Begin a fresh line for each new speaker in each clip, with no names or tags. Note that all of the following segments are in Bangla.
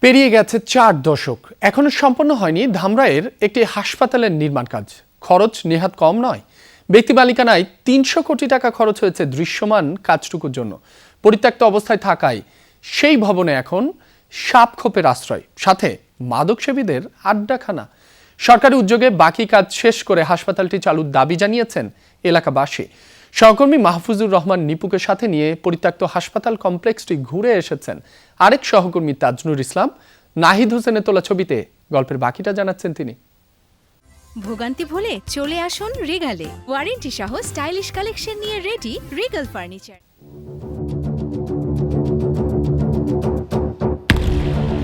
পেরিয়ে গেছে ৪ দশক, এখনো সম্পন্ন হয়নি ধামরাইয়ের একটি হাসপাতালের নির্মাণ কাজ। খরচ নেহাত কম নয়। ব্যক্তি মালিকানায় ৩০০ কোটি টাকা খরচ হয়েছে দৃশ্যমান কাজটুকুর জন্য। পরিত্যক্ত অবস্থায় থাকায় সেই ভবনে এখন সাপখোপের আশ্রয়, সাথে মাদকসেবীদের আড্ডাখানা। সরকারি উদ্যোগে বাকি কাজ শেষ করে হাসপাতালটি চালুর দাবি জানিয়েছেন এলাকাবাসী। সহকর্মী মাহফুজুর রহমান নিপুকে সাথে নিয়ে পরিত্যক্ত হাসপাতাল কমপ্লেক্সটি ঘুরে এসেছেন আরেক সহকর্মী তাজনুর ইসলাম। নাহিদ হোসেনের তোলা ছবিতে গল্পের বাকিটা জানাচ্ছেন তিনি।
ভোগান্তি ভুলে চলে আসুন রিগালে। ওয়ারেন্টি সহ স্টাইলিশ কালেকশন নিয়ে রেডি রিগাল ফার্নিচার।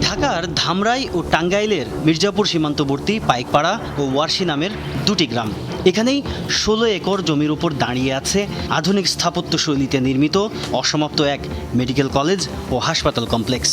ঢাকার ধামরাই ও টাঙ্গাইলের মির্জাপুর সীমান্তবর্তী পাইকপাড়া ও ওয়ারশি নামের দুটি গ্রাম। এখানেই ১৬ একর জমির উপর দাঁড়িয়ে আছে আধুনিক স্থাপত্য শৈলীতে নির্মিত অসমাপ্ত এক মেডিকেল কলেজ ও হাসপাতাল কমপ্লেক্স।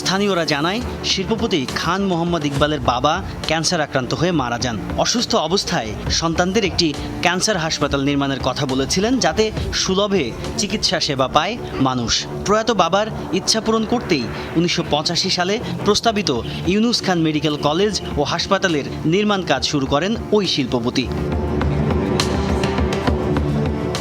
স্থানীয়রা জানায়, শিল্পপতি খান মোহাম্মদ ইকবালের বাবা ক্যান্সার আক্রান্ত হয়ে মারা যান। অসুস্থ অবস্থায় সন্তানদের একটি ক্যান্সার হাসপাতাল নির্মাণের কথা বলেছিলেন, যাতে সুলভে চিকিৎসা সেবা পায় মানুষ। প্রয়াত বাবার ইচ্ছা পূরণ করতেই ১৯৮৫ সালে প্রস্তাবিত ইউনুস খান মেডিকেল কলেজ ও হাসপাতালের নির্মাণ কাজ শুরু করেন ওই শিল্পপতি।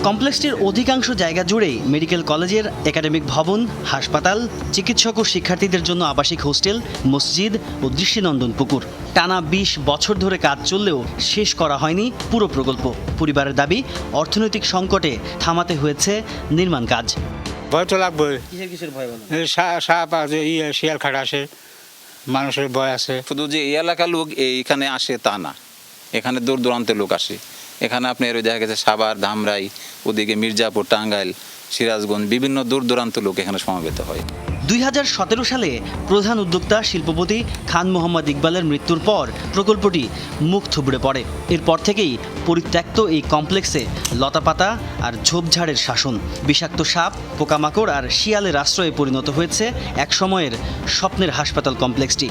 কমপ্লেক্সটির অধিকাংশ জায়গা জুড়েই মেডিকেল কলেজের একাডেমিক ভবন, হাসপাতাল, চিকিৎসক ও শিক্ষার্থীদের জন্য আবাসিক হোস্টেল, মসজিদ ও দৃষ্টিনন্দন পুকুর। টানা ২০ বছর ধরে কাজ চললেও শেষ করা হয়নি পুরো প্রকল্প। পরিবারের দাবি, অর্থনৈতিক সংকটে থামাতে হয়েছে নির্মাণ কাজ।
ভয় তো লাগবে।
কিসের ভয়?
সাপ আছে, শিয়াল খাট আসে, মানুষের ভয় আছে।
শুধু যে এই এলাকার লোক এইখানে আসে তা না, এখানে দূর দূরান্তের লোক আসে। এখানে আপনার দেখা গেছে সাভার, ধামরাই, ওদিকে মির্জাপুর, টাঙ্গাইল, সিরাজগঞ্জ, বিভিন্ন দূর দূরান্ত লোক এখানে সমবেত হয়।
২০১৭ সালে প্রধান উদ্যোক্তা শিল্পপতি খান মোহাম্মদ ইকবালের মৃত্যুর পর প্রকল্পটি মুখ থুবড়ে পড়ে। এরপর থেকেই পরিত্যক্ত এই কমপ্লেক্সে লতাপাতা আর ঝোপঝাড়ের শাসন, বিষাক্ত সাপ, পোকামাকড় আর শিয়ালের আশ্রয়ে পরিণত হয়েছে এক সময়ের স্বপ্নের হাসপাতাল কমপ্লেক্সটি।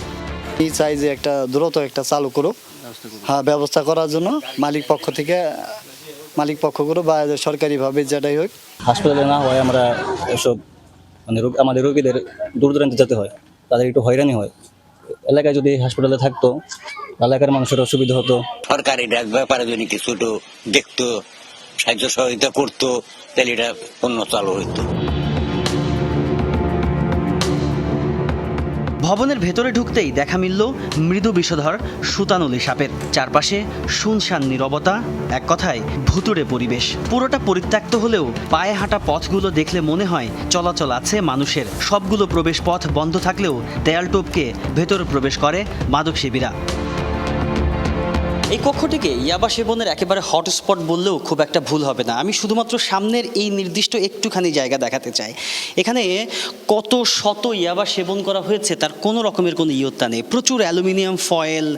এই চাই যে একটা দ্রুত একটা চালু করুক, হ্যাঁ, ব্যবস্থা করার জন্য মালিক পক্ষ করুক বা সরকারিভাবে যেটাই হোক।
হাসপাতালে না হয় আমরা এসব আমাদের রোগীদের দূর দূরান্তে যেতে হয়, তাদের একটু হয়রানি হয়। এলাকায় যদি হাসপাতালে থাকতো, এলাকার মানুষের অসুবিধা হতো।
সরকারি ব্যাপারে যদি কিছু দেখতো, সাহায্য সহযোগিতা করতো, তাহলে এটা অন্য চালু হইতো।
ভবনের ভেতরে ঢুকতেই দেখা মিলল মৃদু বিষধর সুতানলি সাপের। চারপাশে শুনশান নীরবতা, এক কথায় ভুতুড়ে পরিবেশ। পুরোটা পরিত্যক্ত হলেও পায়ে হাঁটা পথগুলো দেখলে মনে হয় চলাচল আছে মানুষের। সবগুলো প্রবেশ পথ বন্ধ থাকলেও দেয়াল টপকে ভেতরে প্রবেশ করে মাদকসেবীরা। এই কক্ষটিকে ইয়াবা সেবনের একেবারে হটস্পট বললেও খুব একটা ভুল হবে না। আমি শুধুমাত্র সামনের এই নির্দিষ্ট একটুখানি জায়গা দেখাতে চাই। এখানে কত শত ইয়াবা সেবন করা হয়েছে তার কোনো রকমের কোনো ইয়ত্তা নেই। প্রচুর অ্যালুমিনিয়াম ফয়েল,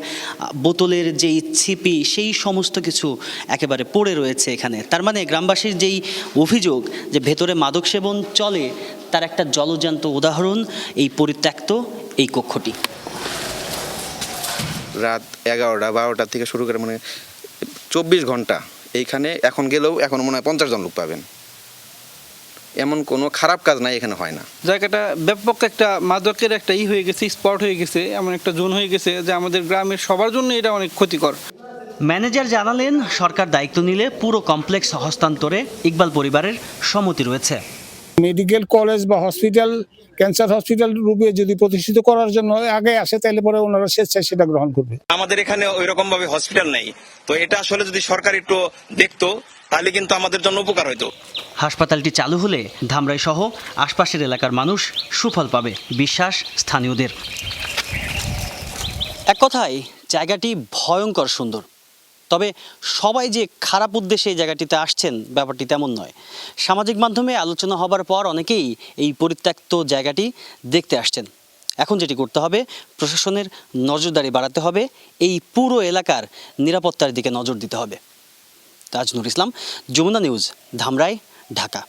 বোতলের যেই ছিপি, সেই সমস্ত কিছু একেবারে পড়ে রয়েছে এখানে। তার মানে গ্রামবাসীর যেই অভিযোগ যে ভেতরে মাদক সেবন চলে, তার একটা জলজান্ত উদাহরণ এই পরিত্যক্ত এই কক্ষটি।
রাত 11টা 12টা থেকে শুরু করে মানে 24 ঘন্টা এইখানে এখন গেলেও এখন মনে হয় 50 জন লোক পাবেন। এমন কোনো খারাপ কাজ নাই এখানে হয় না।
জায়গাটা ব্যাপক একটা মাদকের একটা হয়ে গেছে, স্পট হয়ে গেছে, এমন একটা জোন হয়ে গেছে যে আমাদের গ্রামের সবার জন্য এটা অনেক ক্ষতিকর।
ম্যানেজার জানালেন, সরকার দায়িত্ব নিলে পুরো কমপ্লেক্স হস্তান্তরে ইকবাল পরিবারের সম্মতি রয়েছে।
মেডিকেল কলেজ বা হসপিটাল, ক্যান্সার হসপিটাল রূপে যদি প্রতিষ্ঠিত করার জন্য আগে আসে, তাহলে পরে ওনারা স্বেচ্ছায় সেটা গ্রহণ করবে।
আমাদের এখানে ওই রকম ভাবে হসপিটাল নেই, তো এটা আসলে যদি সরকার একটু দেখতো তাহলে কিন্তু আমাদের জন্য উপকার হতো।
হাসপাতালটি চালু হলে ধামরাই সহ আশপাশের এলাকার মানুষ সুফল পাবে, বিশ্বাস স্থানীয়দের। এক কথায় জায়গাটি ভয়ঙ্কর সুন্দর, তবে সবাই যে খারাপ উদ্দেশ্যে এই জায়গাটিতে আসছেন ব্যাপারটি তেমন নয়। সামাজিক মাধ্যমে আলোচনা হবার পর অনেকেই এই পরিত্যক্ত জায়গাটি দেখতে আসছেন। এখন যেটি করতে হবে, প্রশাসনের নজরদারি বাড়াতে হবে, এই পুরো এলাকার নিরাপত্তার দিকে নজর দিতে হবে। তাজনুর ইসলাম, যমুনা নিউজ, ধামরাই, ঢাকা।